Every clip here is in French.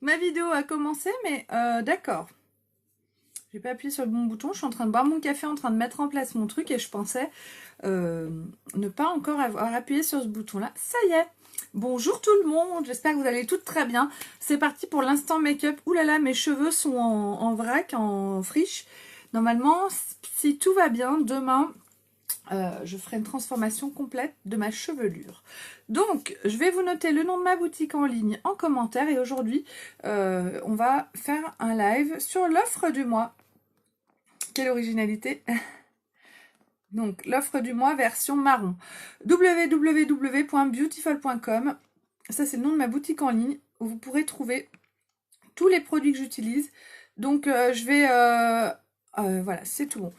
Ma vidéo a commencé, mais d'accord. J'ai pas appuyé sur le bon bouton. Je suis en train de boire mon café, en train de mettre en place mon truc et je pensais ne pas encore avoir appuyé sur ce bouton-là. Ça y est. Bonjour tout le monde. J'espère que vous allez toutes très bien. C'est parti pour l'instant make-up. Ouh là là, mes cheveux sont en vrac, en friche. Normalement, si tout va bien, demain, je ferai une transformation complète de ma chevelure. Donc, je vais vous noter le nom de ma boutique en ligne en commentaire. Et aujourd'hui, on va faire un live sur l'offre du mois. Quelle originalité! Donc, l'offre du mois version marron. www.beautiful.com. Ça, c'est le nom de ma boutique en ligne où vous pourrez trouver tous les produits que j'utilise. Donc, je vais... voilà, c'est tout bon.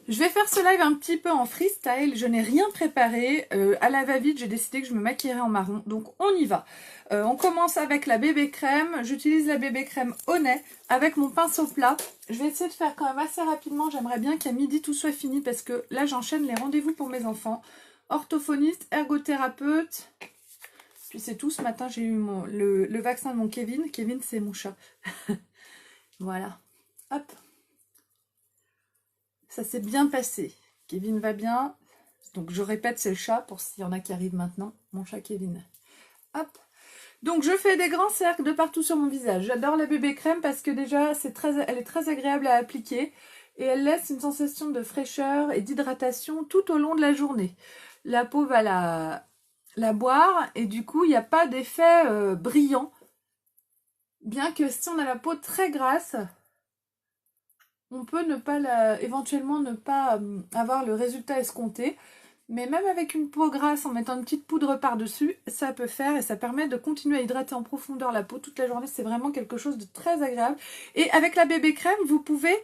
Je vais faire ce live un petit peu en freestyle, je n'ai rien préparé, à la va-vite j'ai décidé que je me maquillerais en marron, donc on y va. On commence avec la bébé crème, j'utilise la bébé crème au nez avec mon pinceau plat. Je vais essayer de faire quand même assez rapidement, j'aimerais bien qu'à midi tout soit fini parce que là j'enchaîne les rendez-vous pour mes enfants. Orthophoniste, ergothérapeute, puis c'est tout, ce matin j'ai eu le vaccin de mon Kevin, Kevin c'est mon chat. Voilà, hop. Ça s'est bien passé. Kevin va bien. Donc je répète, c'est le chat pour s'il y en a qui arrivent maintenant. Mon chat Kevin. Hop. Donc je fais des grands cercles de partout sur mon visage. J'adore la bébé crème parce que déjà elle est très agréable à appliquer. Et elle laisse une sensation de fraîcheur et d'hydratation tout au long de la journée. La peau va la boire et du coup il n'y a pas d'effet brillant. Bien que si on a la peau très grasse, on peut éventuellement ne pas avoir le résultat escompté. Mais même avec une peau grasse, en mettant une petite poudre par-dessus, ça peut faire et ça permet de continuer à hydrater en profondeur la peau toute la journée. C'est vraiment quelque chose de très agréable. Et avec la bébé crème, vous pouvez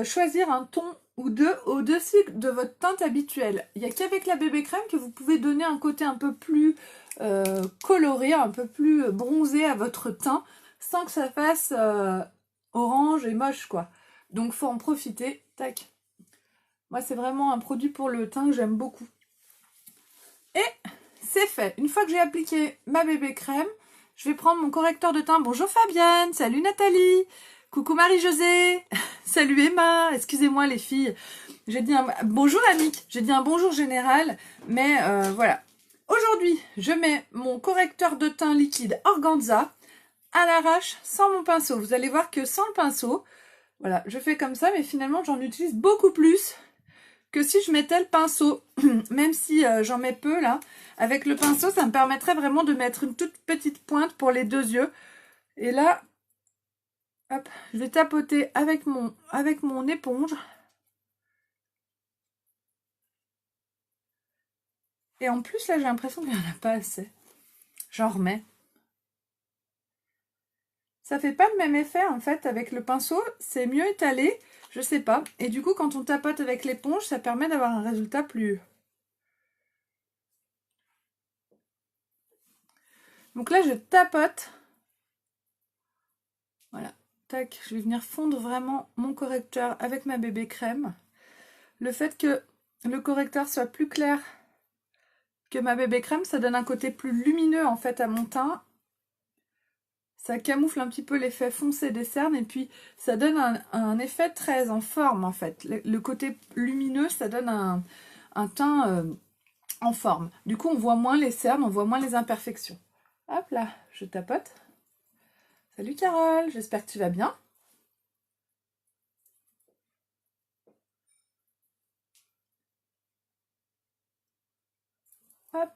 choisir un ton ou deux au-dessus de votre teinte habituelle. Il n'y a qu'avec la bébé crème que vous pouvez donner un côté un peu plus coloré, un peu plus bronzé à votre teint, sans que ça fasse orange et moche, quoi. Donc faut en profiter. Tac. Moi c'est vraiment un produit pour le teint que j'aime beaucoup. Et c'est fait. Une fois que j'ai appliqué ma bébé crème, je vais prendre mon correcteur de teint. Bonjour Fabienne, salut Nathalie, coucou Marie-Josée, salut Emma, excusez-moi les filles. J'ai dit un bonjour Annick, j'ai dit un bonjour général, mais voilà. Aujourd'hui, je mets mon correcteur de teint liquide Organza à l'arrache sans mon pinceau. Vous allez voir que sans le pinceau, voilà, je fais comme ça, mais finalement, j'en utilise beaucoup plus que si je mettais le pinceau. Même si j'en mets peu, là, avec le pinceau, ça me permettrait vraiment de mettre une toute petite pointe pour les deux yeux. Et là, hop, je vais tapoter avec mon éponge. Et en plus, là, j'ai l'impression qu'il n'y en a pas assez. J'en remets. Ça fait pas le même effet, en fait, avec le pinceau. C'est mieux étalé. Je sais pas. Et du coup, quand on tapote avec l'éponge, ça permet d'avoir un résultat plus... Donc là, je tapote. Voilà. Tac. Je vais venir fondre vraiment mon correcteur avec ma bébé crème. Le fait que le correcteur soit plus clair que ma bébé crème, ça donne un côté plus lumineux, en fait, à mon teint. Ça camoufle un petit peu l'effet foncé des cernes et puis ça donne un effet très en forme en fait. Le côté lumineux, ça donne un teint en forme. Du coup, on voit moins les cernes, on voit moins les imperfections. Hop là, je tapote. Salut Carole, j'espère que tu vas bien. Hop.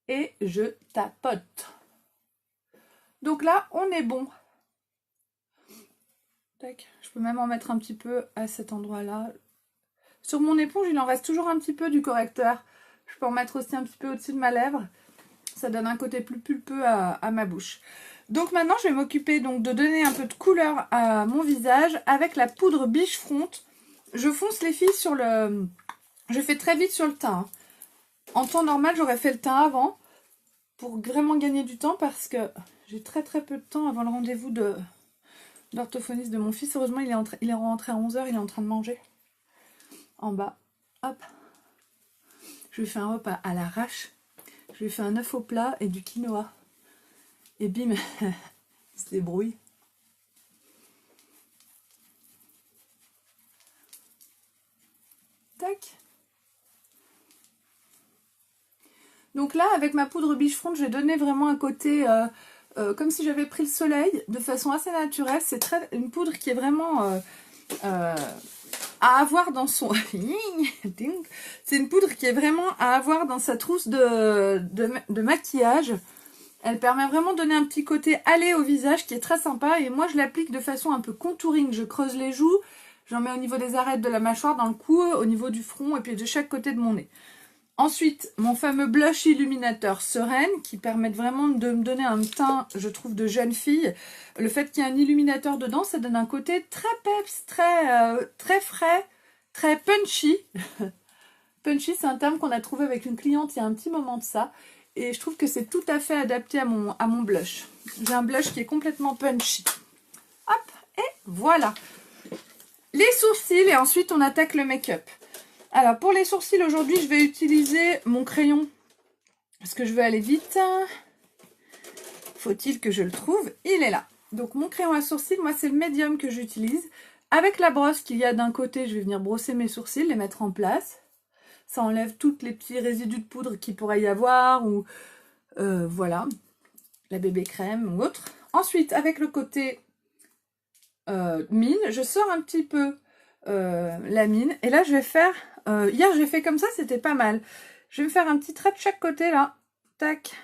Et je tapote. Donc là, on est bon. Tac. Je peux même en mettre un petit peu à cet endroit-là. Sur mon éponge, il en reste toujours un petit peu du correcteur. Je peux en mettre aussi un petit peu au-dessus de ma lèvre. Ça donne un côté plus pulpeux à ma bouche. Donc maintenant, je vais m'occuper donc de donner un peu de couleur à mon visage avec la poudre Biche Front. Je fonce les filles sur le... Je fais très vite sur le teint. En temps normal, j'aurais fait le teint avant pour vraiment gagner du temps parce que j'ai très peu de temps avant le rendez-vous d'orthophoniste de mon fils. Heureusement, il est rentré à 11 h, il est en train de manger. En bas, hop. Je lui fais un repas à l'arrache. Je lui ai fait un œuf au plat et du quinoa. Et bim, il se débrouille. Tac. Donc là, avec ma poudre Beachfront, j'ai donné vraiment un côté comme si j'avais pris le soleil de façon assez naturelle. C'est une poudre qui est vraiment à avoir dans son... C'est une poudre qui est vraiment à avoir dans sa trousse de maquillage. Elle permet vraiment de donner un petit côté allé au visage qui est très sympa. Et moi, je l'applique de façon un peu contouring. Je creuse les joues, j'en mets au niveau des arêtes de la mâchoire, dans le cou, au niveau du front et puis de chaque côté de mon nez. Ensuite, mon fameux blush illuminateur Sereine qui permet vraiment de me donner un teint, je trouve, de jeune fille. Le fait qu'il y ait un illuminateur dedans, ça donne un côté très peps, très frais, très punchy. Punchy, c'est un terme qu'on a trouvé avec une cliente il y a un petit moment de ça. Et je trouve que c'est tout à fait adapté à mon blush. J'ai un blush qui est complètement punchy. Hop, et voilà. Les sourcils et ensuite on attaque le make-up. Alors, pour les sourcils, aujourd'hui, je vais utiliser mon crayon. Parce que je veux aller vite. Faut-il que je le trouve? Il est là. Donc, mon crayon à sourcils, moi, c'est le médium que j'utilise. Avec la brosse qu'il y a d'un côté, je vais venir brosser mes sourcils, les mettre en place. Ça enlève tous les petits résidus de poudre qu'il pourrait y avoir. Ou voilà, la bébé crème ou autre. Ensuite, avec le côté mine, je sors un petit peu la mine. Et là, je vais faire... hier, j'ai fait comme ça, c'était pas mal. Je vais me faire un petit trait de chaque côté, là. Tac.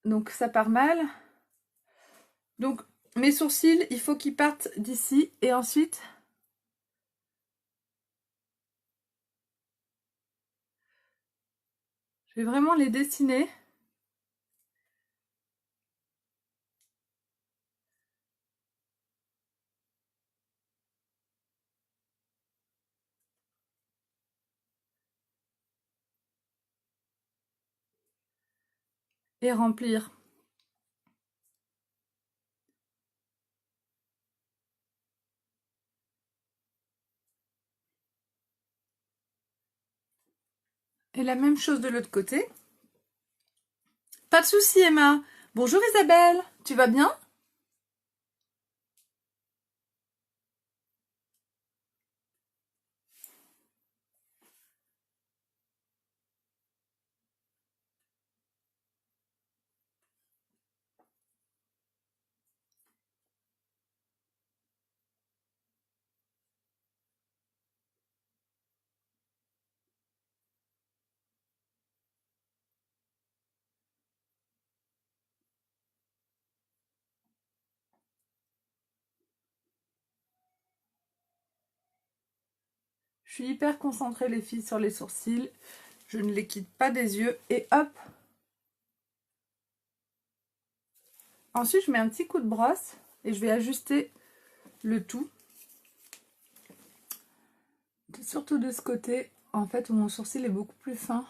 Donc, ça part mal. Donc, mes sourcils, il faut qu'ils partent d'ici. Et ensuite... je vais vraiment les dessiner. Et remplir. Et la même chose de l'autre côté. Pas de souci, Emma. Bonjour Isabelle, tu vas bien? Je suis hyper concentrée les filles sur les sourcils. Je ne les quitte pas des yeux. Et hop. Ensuite, je mets un petit coup de brosse et je vais ajuster le tout. Surtout de ce côté, en fait, où mon sourcil est beaucoup plus fin.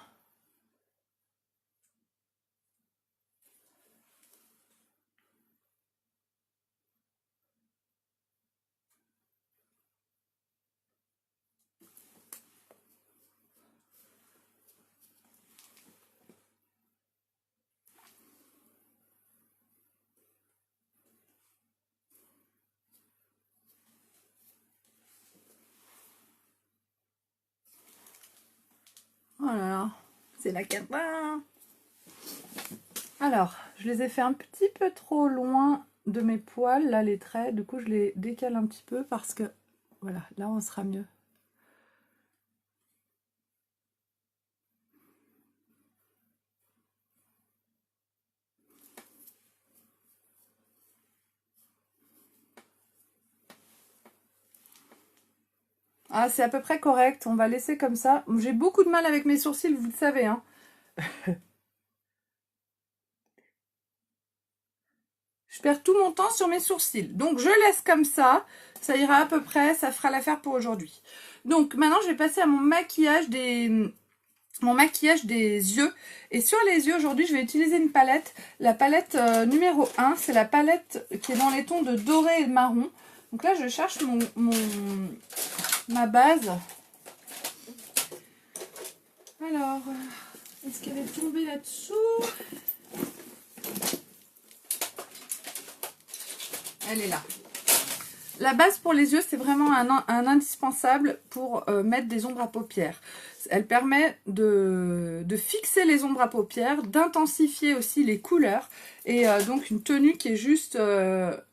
Voilà, c'est la cata. Alors, je les ai fait un petit peu trop loin de mes poils, là, les traits. Du coup, je les décale un petit peu parce que, voilà, là, on sera mieux. Ah, c'est à peu près correct. On va laisser comme ça. J'ai beaucoup de mal avec mes sourcils, vous le savez, hein. Je perds tout mon temps sur mes sourcils. Donc, je laisse comme ça. Ça ira à peu près. Ça fera l'affaire pour aujourd'hui. Donc, maintenant, je vais passer à mon maquillage des yeux. Et sur les yeux, aujourd'hui, je vais utiliser une palette. La palette numéro 1, c'est la palette qui est dans les tons de doré et de marron. Donc là, je cherche ma base. Alors, est-ce qu'elle est tombée là-dessous? Elle est là. La base pour les yeux, c'est vraiment un indispensable pour mettre des ombres à paupières. Elle permet de fixer les ombres à paupières, d'intensifier aussi les couleurs. Et donc une tenue qui est juste,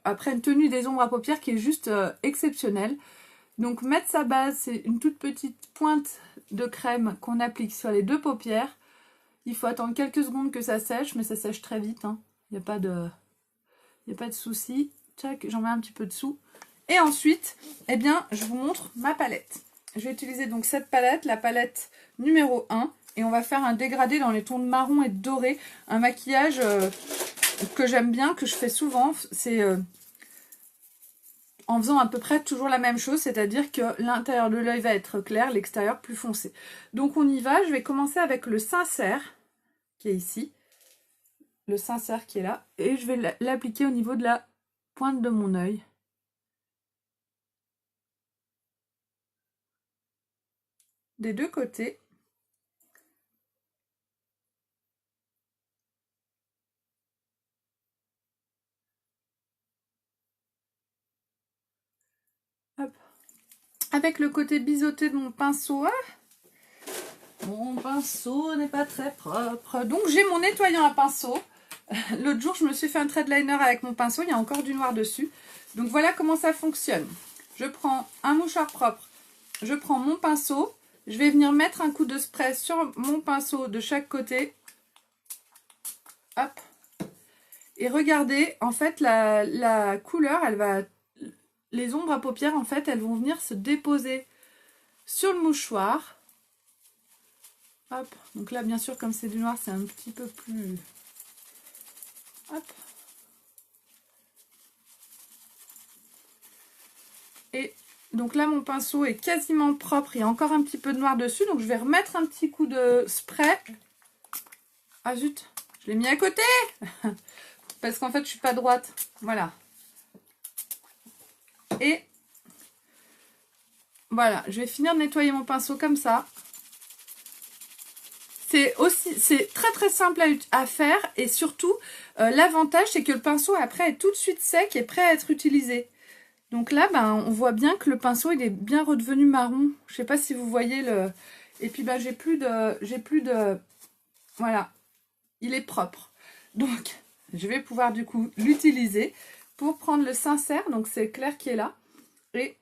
après une tenue des ombres à paupières qui est juste exceptionnelle. Donc mettre sa base, c'est une toute petite pointe de crème qu'on applique sur les deux paupières. Il faut attendre quelques secondes que ça sèche, mais ça sèche très vite. Hein. Il n'y a pas de souci. Tac, j'en mets un petit peu dessous. Et ensuite, eh bien, je vous montre ma palette. Je vais utiliser donc cette palette, la palette numéro 1. Et on va faire un dégradé dans les tons de marron et de doré. Un maquillage que j'aime bien, que je fais souvent. C'est en faisant à peu près toujours la même chose. C'est-à-dire que l'intérieur de l'œil va être clair, l'extérieur plus foncé. Donc on y va. Je vais commencer avec le sincère, qui est ici. Le sincère qui est là. Et je vais l'appliquer au niveau de la pointe de mon œil. Des deux côtés. Hop. Avec le côté biseauté de mon pinceau. Mon pinceau n'est pas très propre. Donc j'ai mon nettoyant à pinceau. L'autre jour, je me suis fait un thread liner avec mon pinceau. Il y a encore du noir dessus. Donc voilà comment ça fonctionne. Je prends un mouchoir propre. Je prends mon pinceau. Je vais venir mettre un coup de spray sur mon pinceau de chaque côté. Hop. Et regardez, en fait, la couleur, elle va... Les ombres à paupières, en fait, elles vont venir se déposer sur le mouchoir. Hop. Donc là, bien sûr, comme c'est du noir, c'est un petit peu plus... Hop. Et donc là, mon pinceau est quasiment propre. Il y a encore un petit peu de noir dessus. Donc je vais remettre un petit coup de spray. Ah zut, je l'ai mis à côté parce qu'en fait, je suis pas droite. Voilà. Et voilà, je vais finir de nettoyer mon pinceau comme ça. C'est très très simple à faire. Et surtout, l'avantage, c'est que le pinceau, après, est tout de suite sec et prêt à être utilisé. Donc là, ben, on voit bien que le pinceau, il est bien redevenu marron. Je sais pas si vous voyez le... Et puis, ben, j'ai plus de... Voilà. Il est propre. Donc, je vais pouvoir, du coup, l'utiliser pour prendre le sincère. Donc, c'est Claire qui est là. Et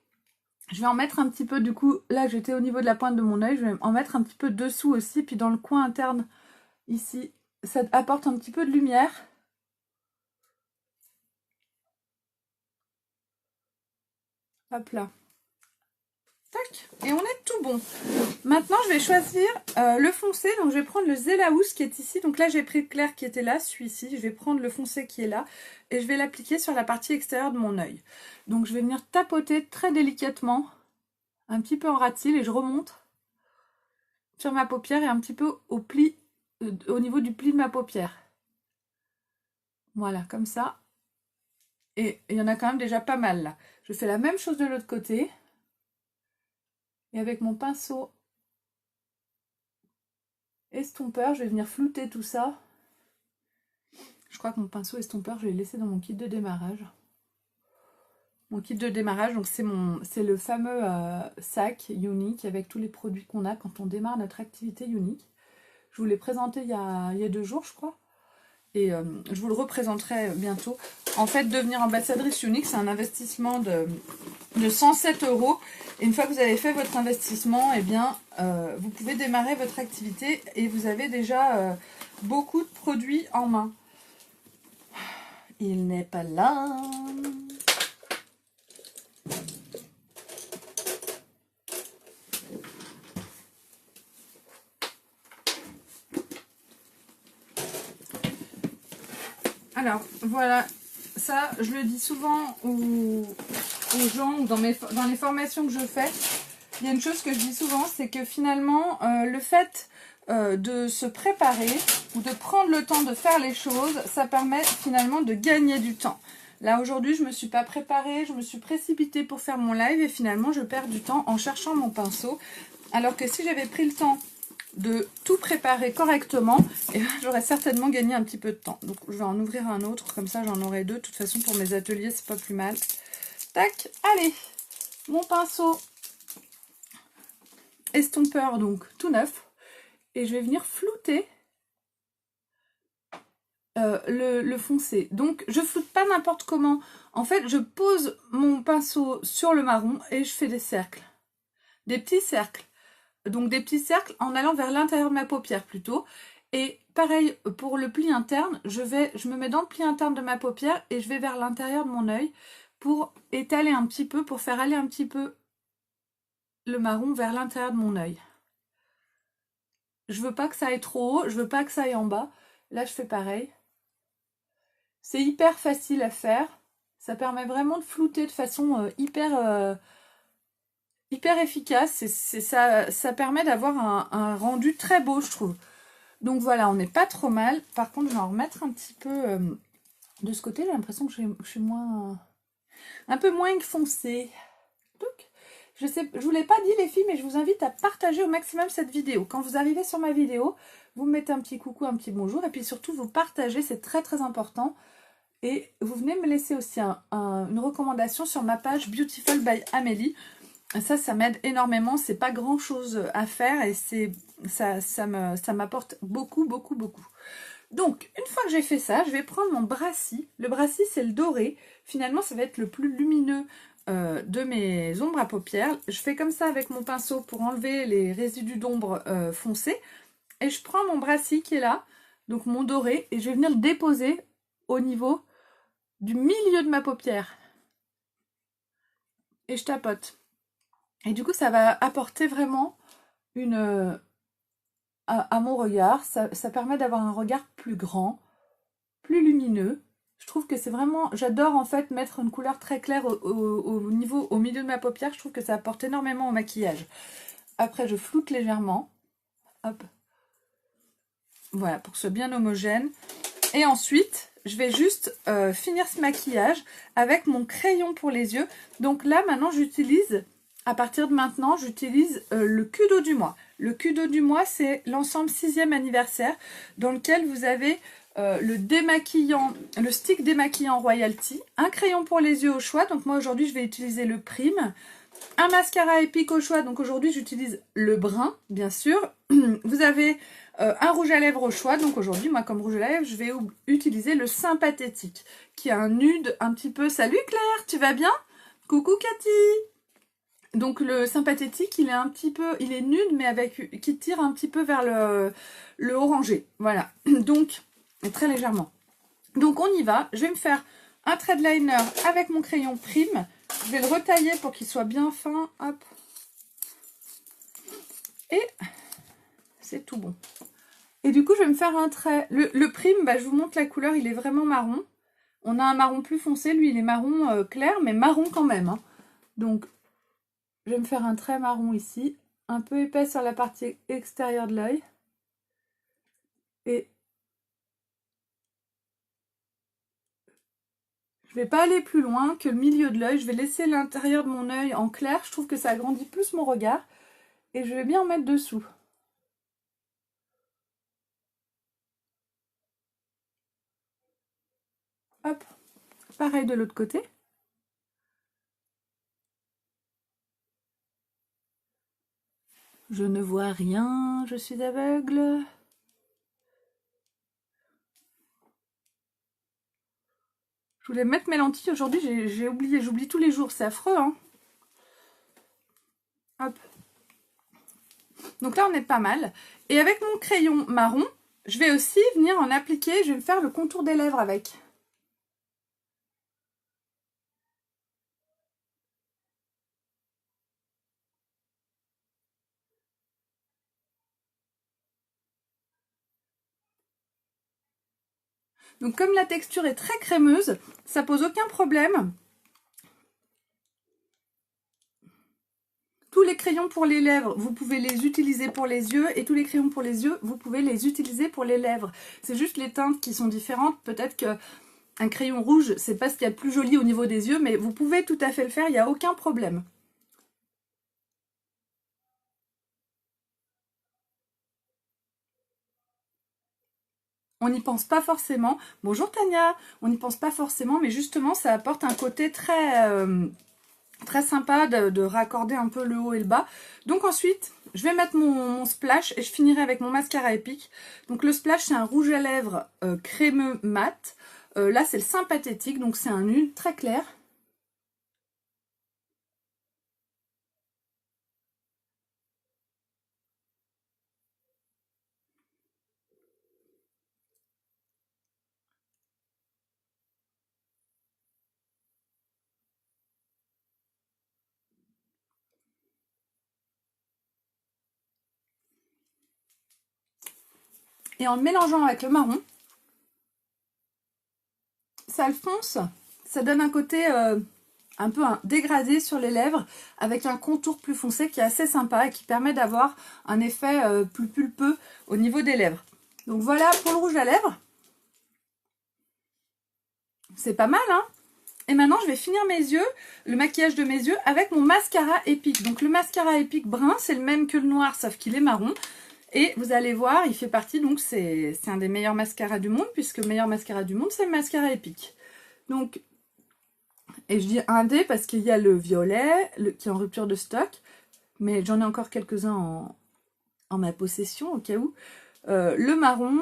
je vais en mettre un petit peu, du coup... Là, j'étais au niveau de la pointe de mon œil. Je vais en mettre un petit peu dessous aussi. Puis, dans le coin interne, ici, ça apporte un petit peu de lumière. Hop là. Tac. Et on est tout bon. Maintenant, je vais choisir le foncé. Donc, je vais prendre le Zelaous qui est ici. Donc là, j'ai pris le clair qui était là, celui-ci. Je vais prendre le foncé qui est là. Et je vais l'appliquer sur la partie extérieure de mon œil. Donc, je vais venir tapoter très délicatement. Un petit peu en ratil. Et je remonte sur ma paupière et un petit peu au pli, au niveau du pli de ma paupière. Voilà, comme ça. Et il y en a quand même déjà pas mal là. Je fais la même chose de l'autre côté. Et avec mon pinceau estompeur, je vais venir flouter tout ça. Je crois que mon pinceau estompeur, je vais le laisser dans mon kit de démarrage. Mon kit de démarrage, donc c'est le fameux sac unique avec tous les produits qu'on a quand on démarre notre activité unique. Je vous l'ai présenté il y a 2 jours, je crois. Et je vous le représenterai bientôt. En fait, devenir ambassadrice unique, c'est un investissement de 107 €. Et une fois que vous avez fait votre investissement, eh bien, vous pouvez démarrer votre activité et vous avez déjà beaucoup de produits en main. Il n'est pas là. Alors, voilà, ça, je le dis souvent aux gens ou dans les formations que je fais. Il y a une chose que je dis souvent, c'est que finalement, le fait de se préparer ou de prendre le temps de faire les choses, ça permet finalement de gagner du temps. Là, aujourd'hui, je ne me suis pas préparée, je me suis précipitée pour faire mon live et finalement, je perds du temps en cherchant mon pinceau. Alors que si j'avais pris le temps de tout préparer correctement, et j'aurais certainement gagné un petit peu de temps. Donc je vais en ouvrir un autre, comme ça j'en aurai deux. De toute façon pour mes ateliers c'est pas plus mal. Tac, allez, mon pinceau estompeur donc tout neuf, et je vais venir flouter le foncé. Donc je floute pas n'importe comment. En fait je pose mon pinceau sur le marron et je fais des cercles, des petits cercles. Donc des petits cercles en allant vers l'intérieur de ma paupière plutôt. Et pareil pour le pli interne, je me mets dans le pli interne de ma paupière et je vais vers l'intérieur de mon œil pour étaler un petit peu, pour faire aller un petit peu le marron vers l'intérieur de mon œil. Je veux pas que ça aille trop haut, je veux pas que ça aille en bas. Là je fais pareil. C'est hyper facile à faire. Ça permet vraiment de flouter de façon hyper efficace. Ça permet d'avoir un rendu très beau, je trouve. Donc voilà, on n'est pas trop mal. Par contre, je vais en remettre un petit peu de ce côté. J'ai l'impression que je suis un peu moins foncée. Donc, je vous l'ai pas dit les filles, mais je vous invite à partager au maximum cette vidéo. Quand vous arrivez sur ma vidéo, vous me mettez un petit coucou, un petit bonjour. Et puis surtout, vous partagez, c'est très très important. Et vous venez me laisser aussi une recommandation sur ma page Beautiful by Amélie. Ça m'aide énormément, c'est pas grand chose à faire et ça m'apporte beaucoup. Donc, une fois que j'ai fait ça, je vais prendre mon brassis. Le brassis, c'est le doré. Finalement, ça va être le plus lumineux de mes ombres à paupières. Je fais comme ça avec mon pinceau pour enlever les résidus d'ombre foncés. Et je prends mon brassis qui est là, donc mon doré, et je vais venir le déposer au niveau du milieu de ma paupière. Et je tapote. Et du coup, ça va apporter vraiment à mon regard. Ça permet d'avoir un regard plus grand, plus lumineux. Je trouve que c'est vraiment... J'adore en fait mettre une couleur très claire au milieu de ma paupière. Je trouve que ça apporte énormément au maquillage. Après, je floute légèrement. Hop. Voilà, pour que ce soit bien homogène. Et ensuite, je vais juste finir ce maquillage avec mon crayon pour les yeux. Donc là, maintenant, j'utilise... À partir de maintenant, j'utilise le Kudo du mois. Le Kudo du mois, c'est l'ensemble 6e anniversaire dans lequel vous avez le stick démaquillant Royalty, un crayon pour les yeux au choix. Donc moi aujourd'hui, je vais utiliser le Prime. Un mascara épique au choix. Donc aujourd'hui, j'utilise le brun, bien sûr. Vous avez un rouge à lèvres au choix. Donc aujourd'hui, moi comme rouge à lèvres, je vais utiliser le Sympathétique, qui a un nude un petit peu... Salut Claire, tu vas bien? Coucou Cathy! Donc le Sympathétique, il est nude, mais qui tire un petit peu vers le orangé. Voilà, donc très légèrement. Donc on y va. Je vais me faire un trait de liner avec mon crayon Prime. Je vais le retailler pour qu'il soit bien fin. Hop. Et c'est tout bon. Et du coup, je vais me faire un trait. Le Prime, je vous montre la couleur, il est vraiment marron. On a un marron plus foncé, lui il est marron clair, mais marron quand même. Hein. Donc... je vais me faire un trait marron ici, un peu épais sur la partie extérieure de l'œil. Et je ne vais pas aller plus loin que le milieu de l'œil. Je vais laisser l'intérieur de mon œil en clair. Je trouve que ça agrandit plus mon regard. Et je vais bien en mettre dessous. Hop. Pareil de l'autre côté. Je ne vois rien, je suis aveugle. Je voulais mettre mes lentilles aujourd'hui, j'ai oublié, j'oublie tous les jours, c'est affreux, hein. Hop. Donc là, on est pas mal. Et avec mon crayon marron, je vais aussi venir en appliquer, je vais me faire le contour des lèvres avec. Donc comme la texture est très crémeuse, ça pose aucun problème. Tous les crayons pour les lèvres, vous pouvez les utiliser pour les yeux. Et tous les crayons pour les yeux, vous pouvez les utiliser pour les lèvres. C'est juste les teintes qui sont différentes. Peut-être qu'un crayon rouge, c'est pas ce qu'il y a de plus joli au niveau des yeux. Mais vous pouvez tout à fait le faire, il n'y a aucun problème. on n'y pense pas forcément. Bonjour Tania, on n'y pense pas forcément, mais justement ça apporte un côté très sympa de raccorder un peu le haut et le bas. Donc ensuite, je vais mettre mon splash et je finirai avec mon mascara épique. Donc le splash, c'est un rouge à lèvres crémeux mat. Là, c'est le sympathétique, donc c'est un nude très clair. Et en le mélangeant avec le marron, ça le fonce, ça donne un côté un peu un dégradé sur les lèvres avec un contour plus foncé qui est assez sympa et qui permet d'avoir un effet plus pulpeux au niveau des lèvres. Donc voilà pour le rouge à lèvres. C'est pas mal, hein? Et maintenant, je vais finir mes yeux, le maquillage de mes yeux, avec mon mascara épique. Donc le mascara épique brun, c'est le même que le noir, sauf qu'il est marron. Et vous allez voir, il fait partie, donc c'est un des meilleurs mascaras du monde, puisque le meilleur mascara du monde, c'est le mascara épique. Donc, et je dis un des parce qu'il y a le violet, qui est en rupture de stock, mais j'en ai encore quelques-uns en ma possession, au cas où. Le marron,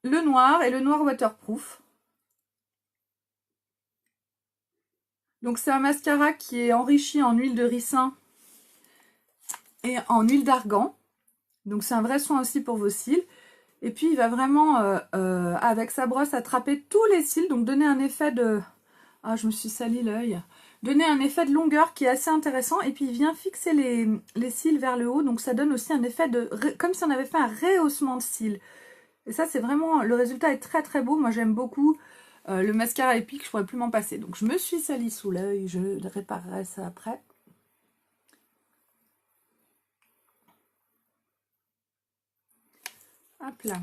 le noir et le noir waterproof. Donc c'est un mascara qui est enrichi en huile de ricin et en huile d'argan. Donc c'est un vrai soin aussi pour vos cils. Et puis il va vraiment, avec sa brosse, attraper tous les cils. Donc donner un effet de... Ah, je me suis sali l'œil. Donner un effet de longueur qui est assez intéressant. Et puis il vient fixer les cils vers le haut. Donc ça donne aussi un effet de... Comme si on avait fait un rehaussement de cils. Et ça c'est vraiment... Le résultat est très très beau. Moi j'aime beaucoup. Le mascara épique, je ne pourrais plus m'en passer. Donc je me suis sali sous l'œil, je réparerai ça après. Hop là.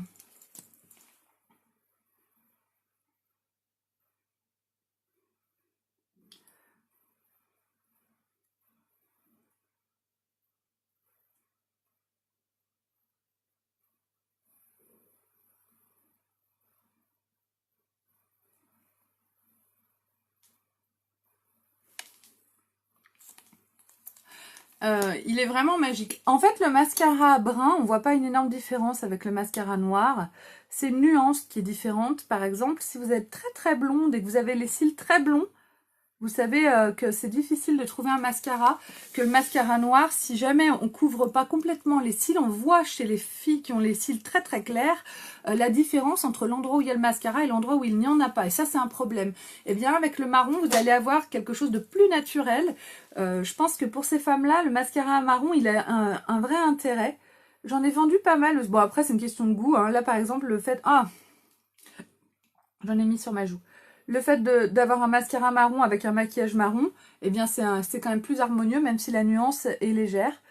Il est vraiment magique. En fait, le mascara brun, on voit pas une énorme différence avec le mascara noir. C'est une nuance qui est différente. Par exemple, si vous êtes très très blonde et que vous avez les cils très blonds, vous savez que c'est difficile de trouver un mascara, que le mascara noir, si jamais on couvre pas complètement les cils, on voit chez les filles qui ont les cils très très clairs, la différence entre l'endroit où il y a le mascara et l'endroit où il n'y en a pas. Et ça, c'est un problème. Et bien, avec le marron, vous allez avoir quelque chose de plus naturel. Je pense que pour ces femmes-là, le mascara marron, il a un vrai intérêt. J'en ai vendu pas mal. Bon, après, c'est une question de goût, hein. Là, par exemple, le fait... Ah, j'en ai mis sur ma joue. Le fait d'avoir un mascara marron avec un maquillage marron, eh bien c'est quand même plus harmonieux, même si la nuance est légère.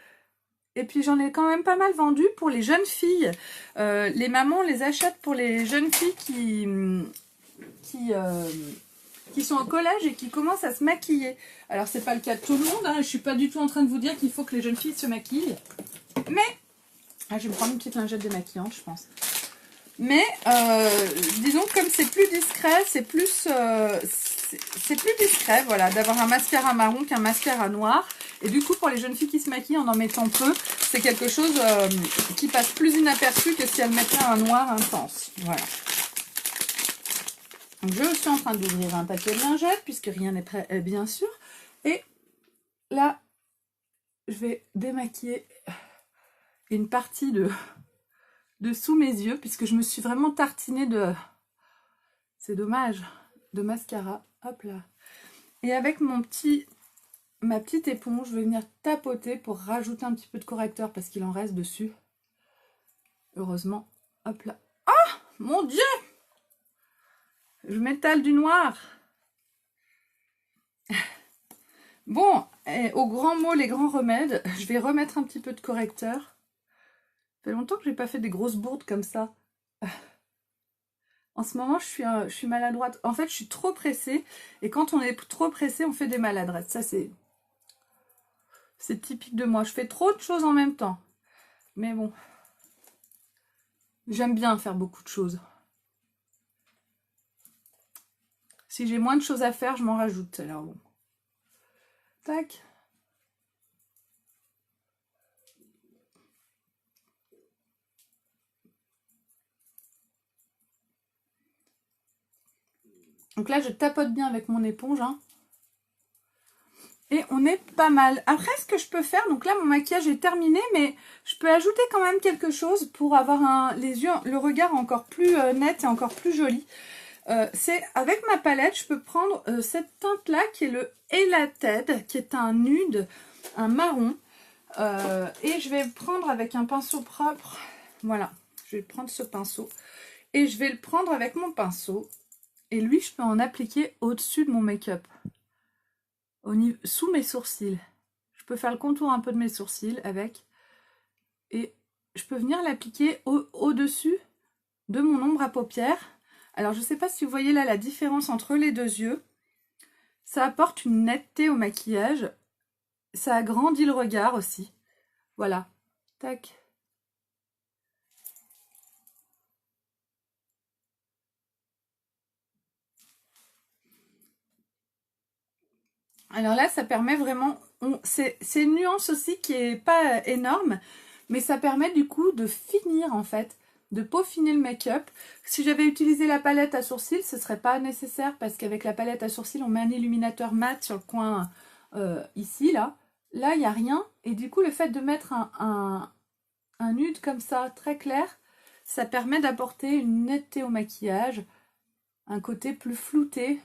Et puis j'en ai quand même pas mal vendu pour les jeunes filles. Les mamans les achètent pour les jeunes filles qui sont au collège et qui commencent à se maquiller. Alors c'est pas le cas de tout le monde, hein. Je suis pas du tout en train de vous dire qu'il faut que les jeunes filles se maquillent. Mais, je vais me prendre une petite lingette démaquillante, je pense. Mais disons que comme c'est plus discret, c'est plus discret, voilà, d'avoir un mascara marron qu'un mascara noir. Et du coup, pour les jeunes filles qui se maquillent en mettant peu, c'est quelque chose qui passe plus inaperçu que si elles mettaient un noir intense. Voilà. Donc, je suis en train d'ouvrir un paquet de lingettes, puisque rien n'est prêt, bien sûr. Et là, je vais démaquiller une partie de sous mes yeux, puisque je me suis vraiment tartinée de... C'est dommage, de mascara. Hop là. Et avec ma petite éponge, je vais venir tapoter pour rajouter un petit peu de correcteur, parce qu'il en reste dessus. Heureusement. Hop là. Ah, mon Dieu! Je m'étale du noir. Bon, au grand mot, les grands remèdes, je vais remettre un petit peu de correcteur. Ça fait longtemps que j'ai pas fait des grosses bourdes comme ça. En ce moment, je suis maladroite. En fait, je suis trop pressée. Et quand on est trop pressé, on fait des maladresses. Ça, c'est typique de moi. Je fais trop de choses en même temps. Mais bon. J'aime bien faire beaucoup de choses. Si j'ai moins de choses à faire, je m'en rajoute. Alors bon. Tac. Donc là, je tapote bien avec mon éponge. Hein. Et on est pas mal. Après, ce que je peux faire, donc là, mon maquillage est terminé, mais je peux ajouter quand même quelque chose pour avoir les yeux, le regard encore plus net et encore plus joli. C'est avec ma palette, je peux prendre cette teinte-là qui est le Elated, qui est un nude, un marron. Et je vais prendre avec un pinceau propre. Voilà, je vais prendre ce pinceau. Et je vais le prendre avec mon pinceau. Et lui, je peux en appliquer au-dessus de mon make-up. Sous mes sourcils. Je peux faire le contour un peu de mes sourcils avec. Et je peux venir l'appliquer au-dessus de mon ombre à paupières. Alors, je ne sais pas si vous voyez là la différence entre les deux yeux. Ça apporte une netteté au maquillage. Ça agrandit le regard aussi. Voilà. Tac. Alors là, ça permet vraiment... C'est une nuance aussi qui n'est pas énorme, mais ça permet du coup de finir en fait, de peaufiner le make-up. Si j'avais utilisé la palette à sourcils, ce ne serait pas nécessaire parce qu'avec la palette à sourcils, on met un illuminateur mat sur le coin ici, là. Là, il n'y a rien. Et du coup, le fait de mettre un nude comme ça, très clair, ça permet d'apporter une netteté au maquillage, un côté plus flouté.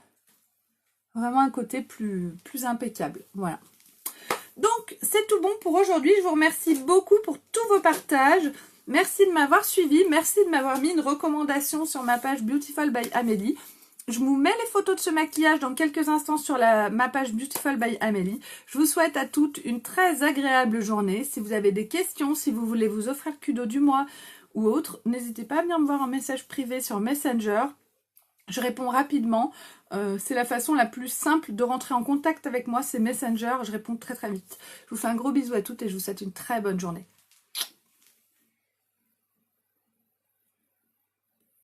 Vraiment un côté plus impeccable. Voilà. Donc, c'est tout bon pour aujourd'hui. Je vous remercie beaucoup pour tous vos partages. Merci de m'avoir suivi. Merci de m'avoir mis une recommandation sur ma page Beautiful by Amélie. Je vous mets les photos de ce maquillage dans quelques instants sur ma page Beautiful by Amélie. Je vous souhaite à toutes une très agréable journée. Si vous avez des questions, si vous voulez vous offrir le cadeau du mois ou autre, n'hésitez pas à venir me voir en message privé sur Messenger. Je réponds rapidement. C'est la façon la plus simple de rentrer en contact avec moi, c'est Messenger. Je réponds très très vite. Je vous fais un gros bisou à toutes et je vous souhaite une très bonne journée.